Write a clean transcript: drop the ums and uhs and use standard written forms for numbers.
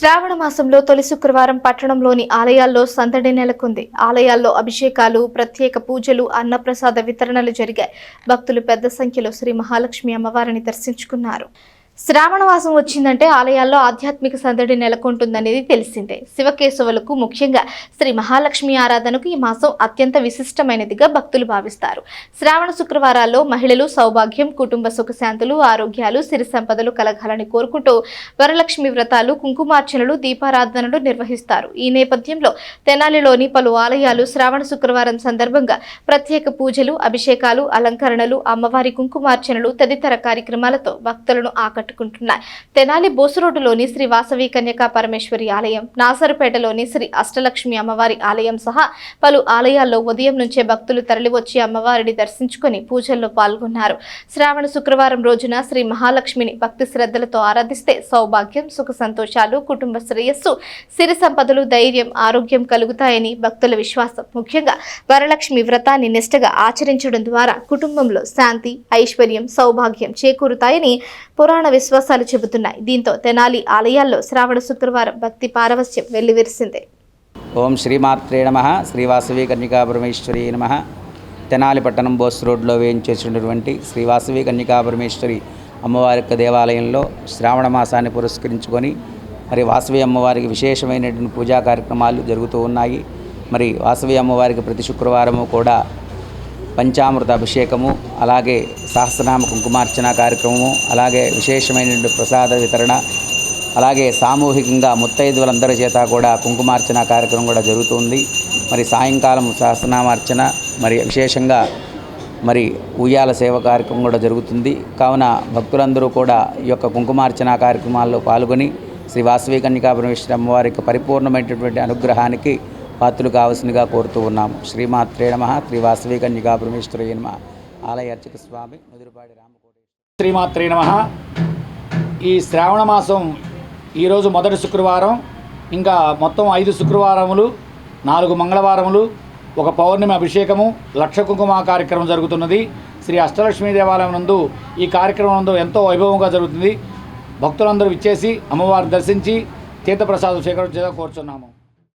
శ్రావణ మాసంలో తొలి శుక్రవారం పట్టణంలోని ఆలయాల్లో సందడి నెలకొంది. ఆలయాల్లో అభిషేకాలు, ప్రత్యేక పూజలు, అన్నప్రసాద వితరణలు జరిగాయి. భక్తులు పెద్ద సంఖ్యలో శ్రీ మహాలక్ష్మి అమ్మవారిని దర్శించుకున్నారు. శ్రావణ మాసం వచ్చిందంటే ఆలయాల్లో ఆధ్యాత్మిక సందడి నెలకొంటుందనేది తెలిసిందే. శివకేశవులకు, ముఖ్యంగా శ్రీ మహాలక్ష్మి ఆరాధనకు ఈ మాసం అత్యంత విశిష్టమైనదిగా భక్తులు భావిస్తారు. శ్రావణ శుక్రవారాల్లో మహిళలు సౌభాగ్యం, కుటుంబ సుఖశాంతులు, ఆరోగ్యాలు, సిరి సంపదలు కలగాలని కోరుకుంటూ వరలక్ష్మి వ్రతాలు, కుంకుమార్చనలు, దీపారాధనలు నిర్వహిస్తారు. ఈ నేపథ్యంలో తెనాలిలోని పలు ఆలయాలు శ్రావణ శుక్రవారం సందర్భంగా ప్రత్యేక పూజలు, అభిషేకాలు, అలంకరణలు, అమ్మవారి కుంకుమార్చనలు తదితర కార్యక్రమాలతో భక్తులను ఆకట్టుకుంటున్నాయి. తెనాలి బోసురోడ్డులోని శ్రీ వాసవి కన్యకా పరమేశ్వరి ఆలయం, నాసరుపేటలోని శ్రీ అష్టలక్ష్మి అమ్మవారి ఆలయం సహా పలు ఆలయాల్లో ఉదయం నుంచే భక్తులు తరలివచ్చి అమ్మవారిని దర్శించుకుని పూజల్లో పాల్గొన్నారు. శ్రావణ శుక్రవారం రోజున శ్రీ మహాలక్ష్మిని భక్తి శ్రద్ధలతో ఆరాధిస్తే సౌభాగ్యం, సుఖ సంతోషాలు, కుటుంబ శ్రేయస్సు, సిరి సంపదలు, ధైర్యం, ఆరోగ్యం కలుగుతాయని భక్తుల విశ్వాసం. ముఖ్యంగా వరలక్ష్మి వ్రతాన్ని నిష్ఠగా ఆచరించడం ద్వారా కుటుంబంలో శాంతి, ఐశ్వర్యం, సౌభాగ్యం చేకూరుతాయని పురాణ విశ్వాసాలు చెబుతున్నాయి. దీంతో తెనాలి ఆలయాల్లో శ్రావణ శుక్రవారం భక్తి పారవస్యం వెల్లివిరిసింది. ఓం శ్రీమాత్రే నమః. శ్రీ వాసవి కన్యకా పరమేశ్వరి నమః. తెనాలి పట్టణం బోస్ రోడ్లో వేయించేసినటువంటి శ్రీ వాసవి కన్యకా పరమేశ్వరి అమ్మవారి యొక్క దేవాలయంలో శ్రావణ మాసాన్ని పురస్కరించుకొని మరి వాసవి అమ్మవారికి విశేషమైనటువంటి పూజా కార్యక్రమాలు జరుగుతూ ఉన్నాయి. మరి వాసవి అమ్మవారికి ప్రతి శుక్రవారము కూడా పంచామృత అభిషేకము, అలాగే సహస్రనామ కుంకుమార్చన కార్యక్రమము, అలాగే విశేషమైనటువంటి ప్రసాద వితరణ, అలాగే సామూహికంగా ముత్తైదువులందరి చేత కూడా కుంకుమార్చన కార్యక్రమం కూడా జరుగుతుంది. మరి సాయంకాలం సహస్రనామార్చన, మరి విశేషంగా మరి ఉయ్యాల సేవ కార్యక్రమం కూడా జరుగుతుంది. కావున భక్తులందరూ కూడా ఈ యొక్క కుంకుమార్చన కార్యక్రమాల్లో పాల్గొని శ్రీ వాసవి కన్యకా పరమేశ్వరి అమ్మవారి యొక్క పరిపూర్ణమైనటువంటి అనుగ్రహానికి పాత్రలు కావాల్సిందిగా కోరుతూ ఉన్నాము. శ్రీమాత్రే నమః. శ్రీ వాసవి కన్యకా పరమేశ్వరి నమః. ఆలయ అర్చక స్వామి ముదిరిపాడి రామకోటేశ్వర. శ్రీమాత్రే నమః. ఈ శ్రావణ మాసం ఈరోజు మొదటి శుక్రవారం, ఇంకా మొత్తం 5 శుక్రవారములు, 4 మంగళవారములు, ఒక పౌర్ణమి అభిషేకము, లక్ష కుంకుమ కార్యక్రమం జరుగుతున్నది. శ్రీ అష్టలక్ష్మీ దేవాలయం నందు ఈ కార్యక్రమం నందు ఎంతో వైభవంగా జరుగుతుంది. భక్తులందరూ విచ్చేసి అమ్మవారిని దర్శించి తీర్థప్రసాదం స్వీకరించేలా కోరుచున్నాము.